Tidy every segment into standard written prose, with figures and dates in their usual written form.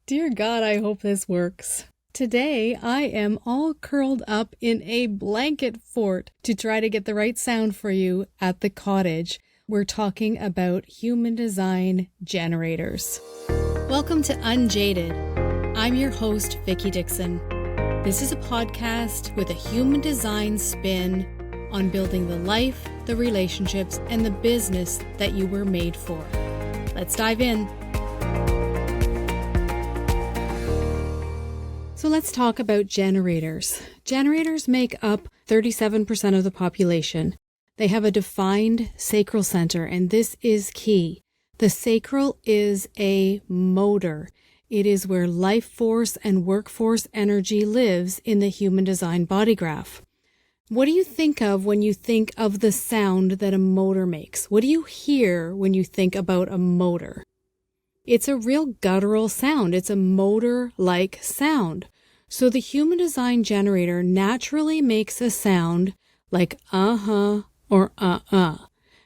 Dear God, I hope this works. Today, I am all curled up in a blanket fort to try to get the right sound for you at the cottage. We're talking about human design generators. Welcome to Unjaded. I'm your host, Vicki Dixon. This is a podcast with a human design spin on building the life, the relationships, and the business that you were made for. Let's dive in. So let's talk about generators. Generators make up 37% of the population. They have a defined sacral center, and this is key. The sacral is a motor. It is where life force and workforce energy lives in the human design body graph. What do you think of when you think of the sound that a motor makes? What do you hear when you think about a motor? It's a real guttural sound. It's a motor-like sound. So the human design generator naturally makes a sound like uh-huh or uh-uh.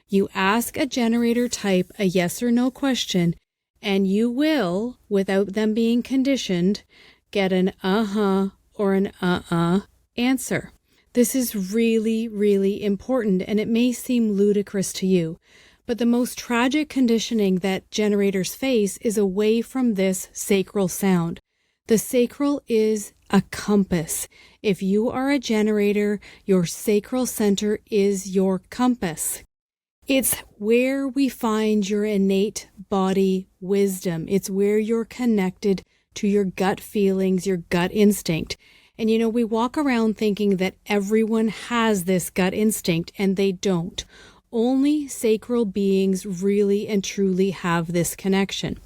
You ask a generator type a yes or no question, and you will, without them being conditioned, get an uh-huh or an uh-uh answer. This is really, really important, and it may seem ludicrous to you. But the most tragic conditioning that generators face is away from this sacral sound. The sacral is a compass. If you are a generator, your sacral center is your compass. It's where we find your innate body wisdom. It's where you're connected to your gut feelings, your gut instinct. And we walk around thinking that everyone has this gut instinct, and they don't. Only sacral beings really and truly have this connection.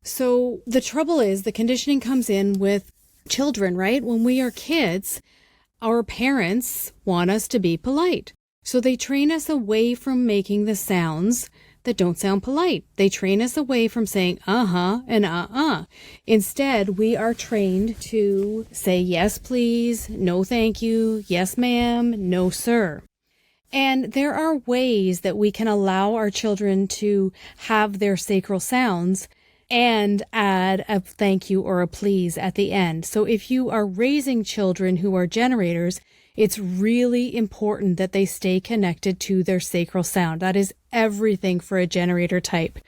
So the trouble is the conditioning comes in with children, right? When we are kids, our parents want us to be polite. So they train us away from making the sounds that don't sound polite. They train us away from saying uh-huh and uh-uh. Instead, we are trained to say yes, please, no, thank you, yes, ma'am, no, sir. And there are ways that we can allow our children to have their sacral sounds and add a thank you or a please at the end. So if you are raising children who are generators, it's really important that they stay connected to their sacral sound. That is everything for a generator type.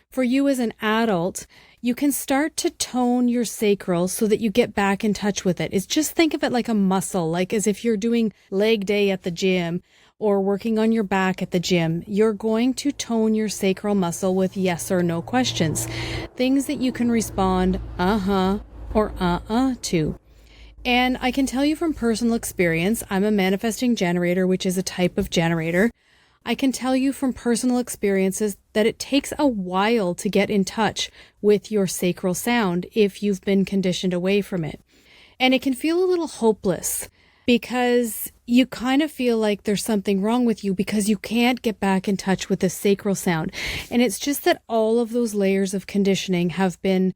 For you as an adult, you can start to tone your sacral so that you get back in touch with it. It's just think of it like a muscle, like as if you're doing leg day at the gym or working on your back at the gym. You're going to tone your sacral muscle with yes or no questions. Things that you can respond uh-huh or uh-uh to. And I can tell you from personal experience, I'm a manifesting generator, which is a type of generator. I can tell you from personal experiences that it takes a while to get in touch with your sacral sound if you've been conditioned away from it. And it can feel a little hopeless because you kind of feel like there's something wrong with you because you can't get back in touch with the sacral sound. And it's just that all of those layers of conditioning have been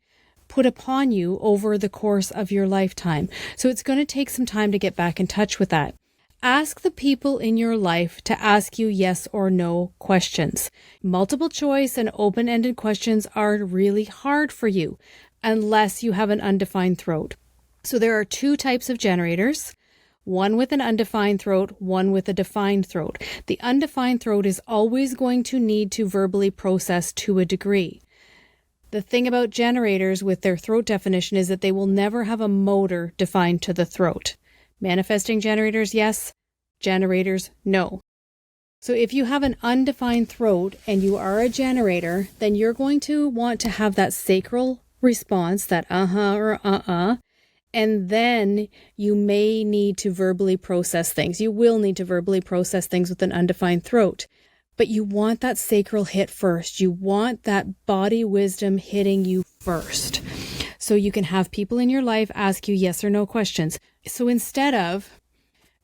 put upon you over the course of your lifetime. So it's going to take some time to get back in touch with that. Ask the people in your life to ask you yes or no questions. Multiple choice and open-ended questions are really hard for you unless you have an undefined throat. So there are two types of generators, one with an undefined throat, one with a defined throat. The undefined throat is always going to need to verbally process to a degree. The thing about generators with their throat definition is that they will never have a motor defined to the throat. Manifesting generators, yes. Generators, no. So if you have an undefined throat and you are a generator, then you're going to want to have that sacral response, that uh-huh or uh-uh, and then you may need to verbally process things. You will need to verbally process things with an undefined throat. But you want that sacral hit first. You want that body wisdom hitting you first. So you can have people in your life ask you yes or no questions. So instead of,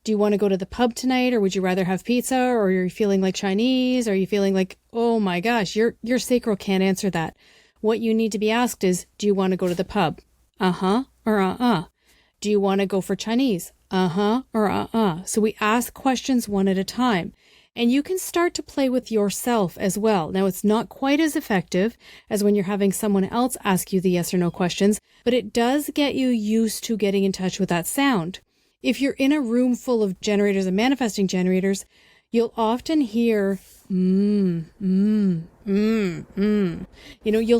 do you want to go to the pub tonight, or would you rather have pizza, or are you feeling like Chinese? Are you feeling like, oh my gosh, your sacral can't answer that. What you need to be asked is, do you want to go to the pub? Uh-huh or uh-uh. Do you want to go for Chinese? Uh-huh or uh-uh. So we ask questions one at a time. And you can start to play with yourself as well. Now, it's not quite as effective as when you're having someone else ask you the yes or no questions, but it does get you used to getting in touch with that sound. If you're in a room full of generators and manifesting generators, you'll often hear, you'll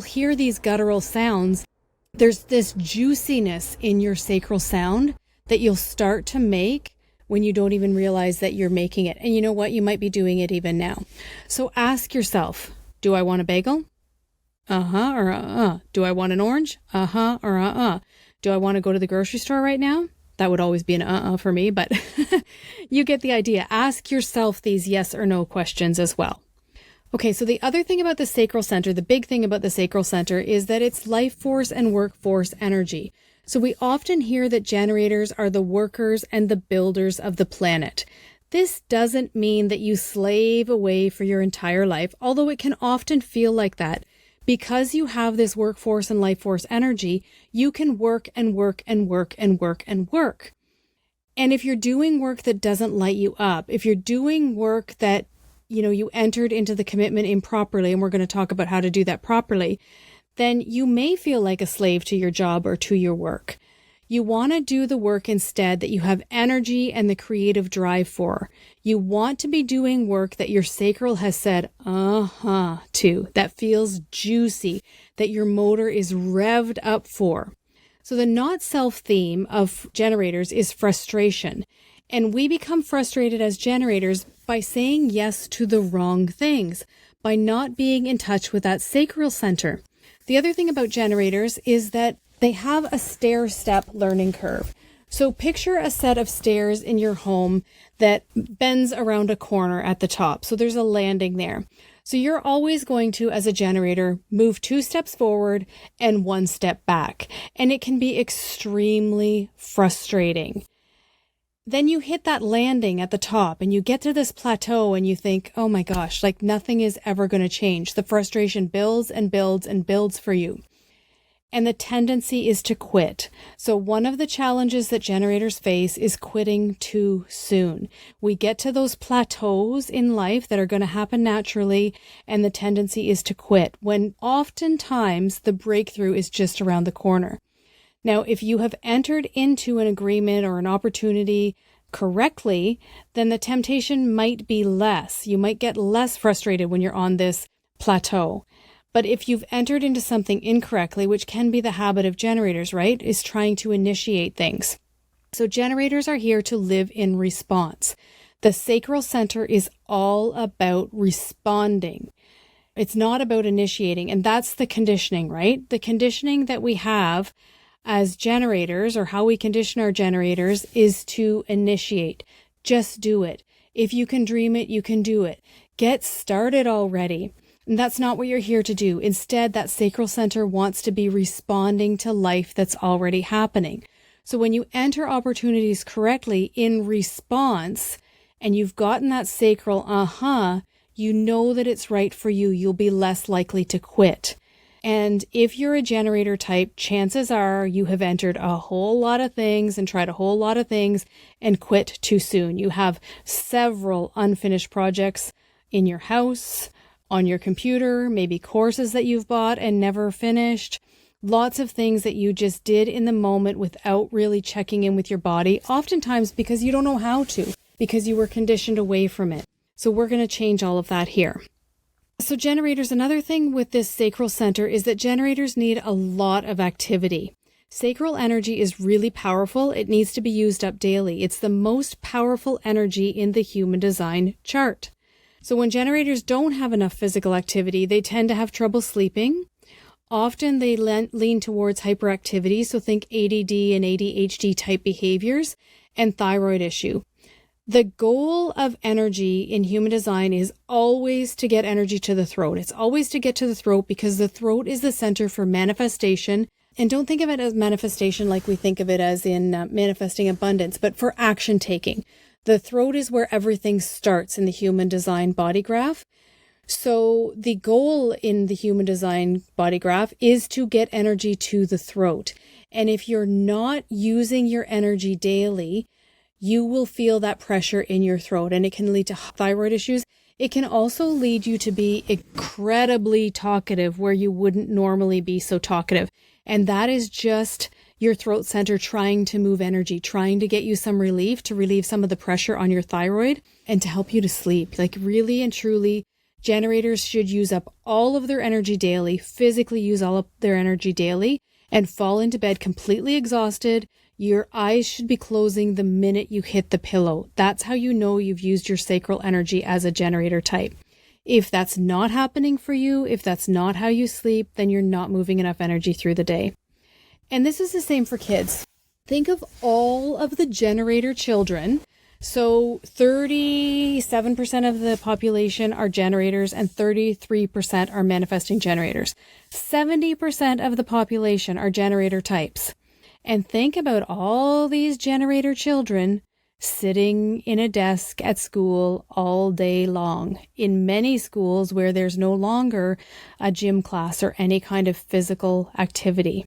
hear these guttural sounds. There's this juiciness in your sacral sound that you'll start to make when you don't even realize that you're making it. And you know what? You might be doing it even now. So ask yourself, do I want a bagel? Uh-huh or uh-uh. Do I want an orange? Uh-huh or uh-uh. Do I want to go to the grocery store right now? That would always be an uh-uh for me, but you get the idea. Ask yourself these yes or no questions as well. Okay, so the other thing about the sacral center, the big thing about the sacral center is that it's life force and workforce energy. So we often hear that generators are the workers and the builders of the planet. This doesn't mean that you slave away for your entire life, although it can often feel like that. Because you have this workforce and life force energy, you can work and work and work and work and work. And if you're doing work that doesn't light you up, if you're doing work that you entered into the commitment improperly, and we're going to talk about how to do that properly, then you may feel like a slave to your job or to your work. You want to do the work instead that you have energy and the creative drive for. You want to be doing work that your sacral has said, to, that feels juicy, that your motor is revved up for. So the not self theme of generators is frustration. And we become frustrated as generators by saying yes to the wrong things, by not being in touch with that sacral center. The other thing about generators is that they have a stair-step learning curve. So picture a set of stairs in your home that bends around a corner at the top. So there's a landing there. So you're always going to, as a generator, move 2 steps forward and 1 step back. And it can be extremely frustrating. Then you hit that landing at the top and you get to this plateau and you think, oh my gosh, like nothing is ever going to change. The frustration builds and builds and builds for you. And the tendency is to quit. So one of the challenges that generators face is quitting too soon. We get to those plateaus in life that are going to happen naturally, and the tendency is to quit, when oftentimes the breakthrough is just around the corner. Now, if you have entered into an agreement or an opportunity correctly, then the temptation might be less. You might get less frustrated when you're on this plateau. But if you've entered into something incorrectly, which can be the habit of generators, right, is trying to initiate things. So generators are here to live in response. The sacral center is all about responding. It's not about initiating. And that's the conditioning, right? The conditioning that we have as generators, or how we condition our generators, is to initiate. Just do it. If you can dream it, you can do it. Get started already. And that's not what you're here to do. Instead, that sacral center wants to be responding to life that's already happening. So when you enter opportunities correctly in response, and you've gotten that sacral, you know that it's right for you. You'll be less likely to quit. And if you're a generator type, chances are you have entered a whole lot of things and tried a whole lot of things and quit too soon. You have several unfinished projects in your house, on your computer, maybe courses that you've bought and never finished, lots of things that you just did in the moment without really checking in with your body, oftentimes because you don't know how to, because you were conditioned away from it. So we're going to change all of that here. So generators, another thing with this sacral center is that generators need a lot of activity. Sacral energy is really powerful. It needs to be used up daily. It's the most powerful energy in the human design chart. So when generators don't have enough physical activity, they tend to have trouble sleeping. Often they lean towards hyperactivity, so think ADD and ADHD type behaviors, and thyroid issue. The goal of energy in human design is always to get energy to the throat. It's always to get to the throat because the throat is the center for manifestation. And don't think of it as manifestation like we think of it as in manifesting abundance, but for action taking. The throat is where everything starts in the human design body graph. So the goal in the human design body graph is to get energy to the throat. And if you're not using your energy daily, you will feel that pressure in your throat, and it can lead to thyroid issues. It can also lead you to be incredibly talkative where you wouldn't normally be so talkative. And that is just your throat center trying to move energy, trying to get you some relief, to relieve some of the pressure on your thyroid and to help you to sleep. Like, really and truly, generators should use up all of their energy daily, physically use all of their energy daily, and fall into bed completely exhausted. Your eyes should be closing the minute you hit the pillow. That's how you know you've used your sacral energy as a generator type. If that's not happening for you, if that's not how you sleep, then you're not moving enough energy through the day. And this is the same for kids. Think of all of the generator children. So 37% of the population are generators and 33% are manifesting generators. 70% of the population are generator types. And think about all these generator children sitting in a desk at school all day long. In many schools where there's no longer a gym class or any kind of physical activity.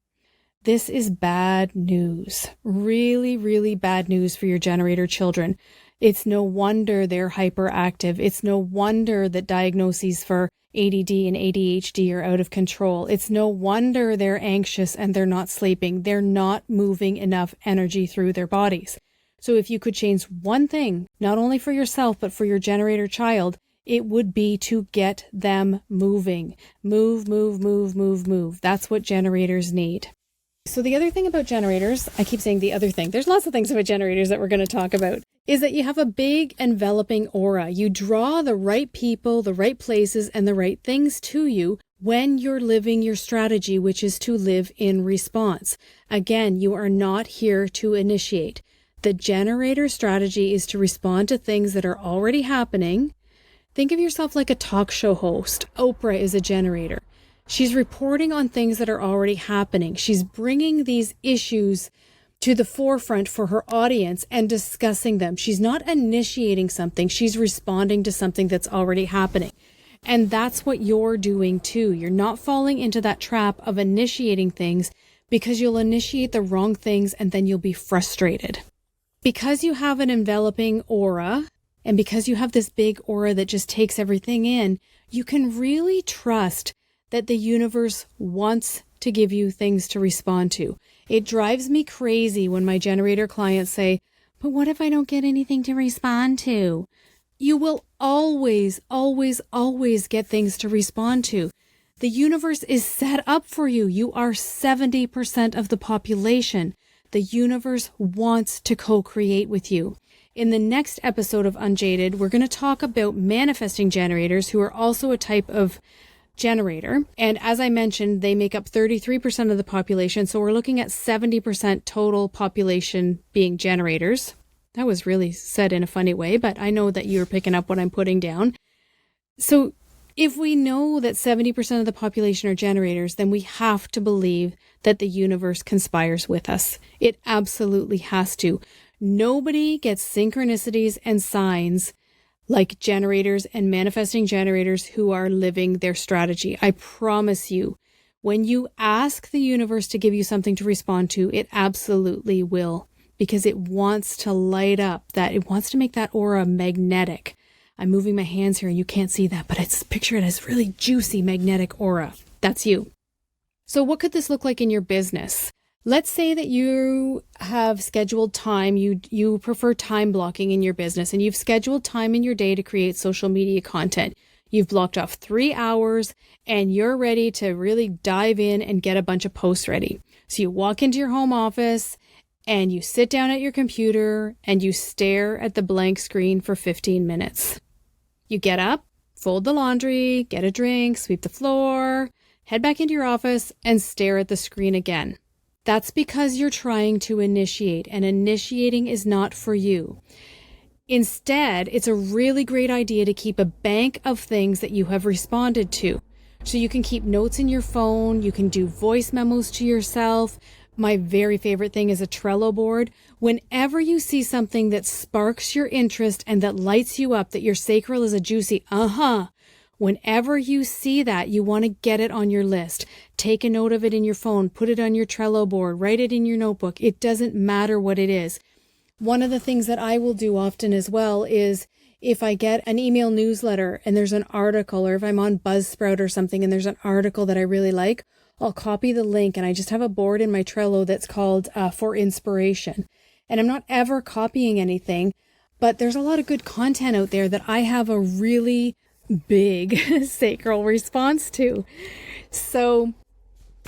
This is bad news. Really, really bad news for your generator children. It's no wonder they're hyperactive. It's no wonder that diagnoses for ADD and ADHD are out of control. It's no wonder they're anxious and they're not sleeping. They're not moving enough energy through their bodies. So if you could change one thing, not only for yourself, but for your generator child, it would be to get them moving. Move, move, move, move, move. That's what generators need. So the other thing about generators, I keep saying the other thing, there's lots of things about generators that we're going to talk about, is that you have a big enveloping aura. You draw the right people, the right places, and the right things to you when you're living your strategy, which is to live in response. Again, you are not here to initiate. The generator strategy is to respond to things that are already happening. Think of yourself like a talk show host. Oprah is a generator. She's reporting on things that are already happening. She's bringing these issues to the forefront for her audience and discussing them. She's not initiating something. She's responding to something that's already happening. And that's what you're doing too. You're not falling into that trap of initiating things because you'll initiate the wrong things and then you'll be frustrated. Because you have an enveloping aura and because you have this big aura that just takes everything in, you can really trust that the universe wants to give you things to respond to. It drives me crazy when my generator clients say, but what if I don't get anything to respond to? You will always, always, always get things to respond to. The universe is set up for you. You are 70% of the population. The universe wants to co-create with you. In the next episode of Unjaded, we're going to talk about manifesting generators who are also a type of generator. And as I mentioned, they make up 33% of the population. So we're looking at 70% total population being generators. That was really said in a funny way, but I know that you're picking up what I'm putting down. So if we know that 70% of the population are generators, then we have to believe that the universe conspires with us. It absolutely has to. Nobody gets synchronicities and signs like generators and manifesting generators who are living their strategy. I promise you, when you ask the universe to give you something to respond to, it absolutely will, because it wants to light up that, it wants to make that aura magnetic. I'm moving my hands here and you can't see that, but it's picture it as really juicy magnetic aura. That's you. So what could this look like in your business? Let's say that you have scheduled time, you prefer time blocking in your business, and you've scheduled time in your day to create social media content. You've blocked off 3 hours and you're ready to really dive in and get a bunch of posts ready. So you walk into your home office and you sit down at your computer and you stare at the blank screen for 15 minutes. You get up, fold the laundry, get a drink, sweep the floor, head back into your office and stare at the screen again. That's because you're trying to initiate, and initiating is not for you. Instead, it's a really great idea to keep a bank of things that you have responded to. So you can keep notes in your phone, you can do voice memos to yourself. My very favorite thing is a Trello board. Whenever you see something that sparks your interest and that lights you up, that your sacral is a juicy, whenever you see that, you want to get it on your list. Take a note of it in your phone, put it on your Trello board, write it in your notebook. It doesn't matter what it is. One of the things that I will do often as well is if I get an email newsletter and there's an article, or if I'm on Buzzsprout or something and there's an article that I really like, I'll copy the link and I just have a board in my Trello that's called For Inspiration. And I'm not ever copying anything, but there's a lot of good content out there that I have a really big sacral response to. So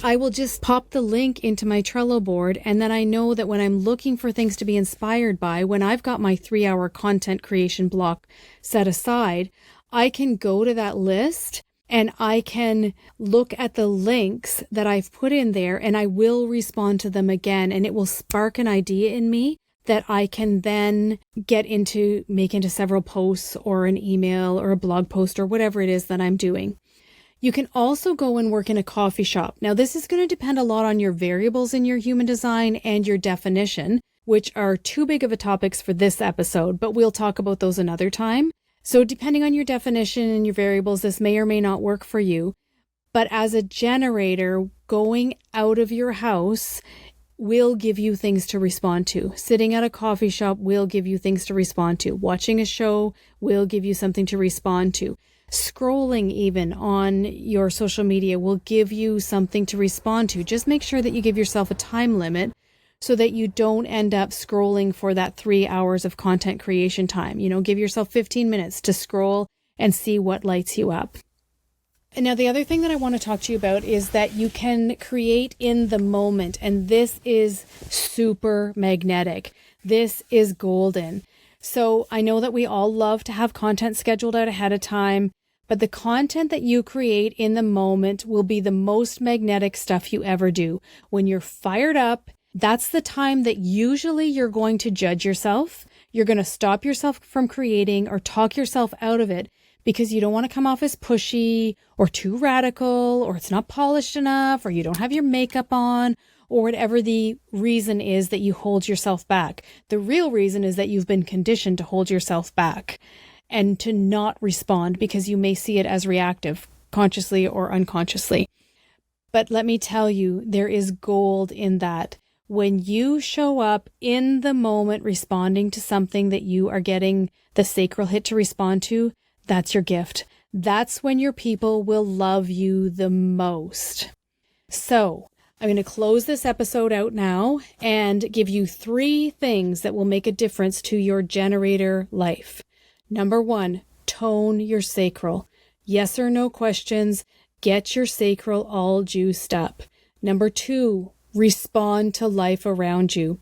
I will just pop the link into my Trello board, and then I know that when I'm looking for things to be inspired by, when I've got my 3-hour content creation block set aside, I can go to that list and I can look at the links that I've put in there, and I will respond to them again, and it will spark an idea in me that I can then make into several posts or an email or a blog post or whatever it is that I'm doing. You can also go and work in a coffee shop. Now, this is going to depend a lot on your variables in your human design and your definition, which are too big of a topics for this episode, but we'll talk about those another time. So depending on your definition and your variables, this may or may not work for you. But as a generator, going out of your house will give you things to respond to. Sitting at a coffee shop will give you things to respond to. Watching a show will give you something to respond to. Scrolling even on your social media will give you something to respond to. Just make sure that you give yourself a time limit so that you don't end up scrolling for that 3 hours of content creation time. Give yourself 15 minutes to scroll and see what lights you up. And now the other thing that I want to talk to you about is that you can create in the moment, and this is super magnetic. This is golden. So I know that we all love to have content scheduled out ahead of time, but the content that you create in the moment will be the most magnetic stuff you ever do. When you're fired up, that's the time that usually you're going to judge yourself. You're going to stop yourself from creating or talk yourself out of it because you don't want to come off as pushy or too radical, or it's not polished enough, or you don't have your makeup on, or whatever the reason is that you hold yourself back. The real reason is that you've been conditioned to hold yourself back and to not respond because you may see it as reactive, consciously or unconsciously. But let me tell you, there is gold in that. When you show up in the moment responding to something that you are getting the sacral hit to respond to, that's your gift. That's when your people will love you the most. So I'm going to close this episode out now and give you 3 things that will make a difference to your generator life. Number 1, tone your sacral. Yes or no questions. Get your sacral all juiced up. Number 2, respond to life around you.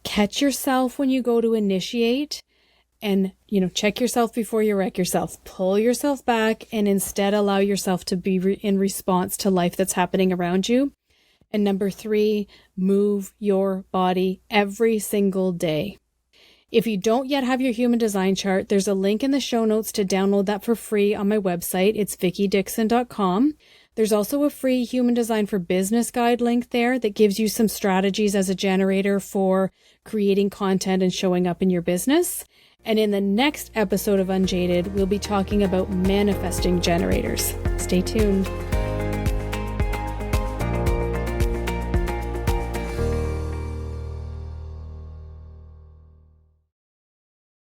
Catch yourself when you go to initiate and, check yourself before you wreck yourself. Pull yourself back and instead allow yourself to be in response to life that's happening around you. And number 3, move your body every single day. If you don't yet have your human design chart, there's a link in the show notes to download that for free on my website. It's vickydixon.com. There's also a free human design for business guide link there that gives you some strategies as a generator for creating content and showing up in your business. And in the next episode of Unjaded, we'll be talking about manifesting generators. Stay tuned.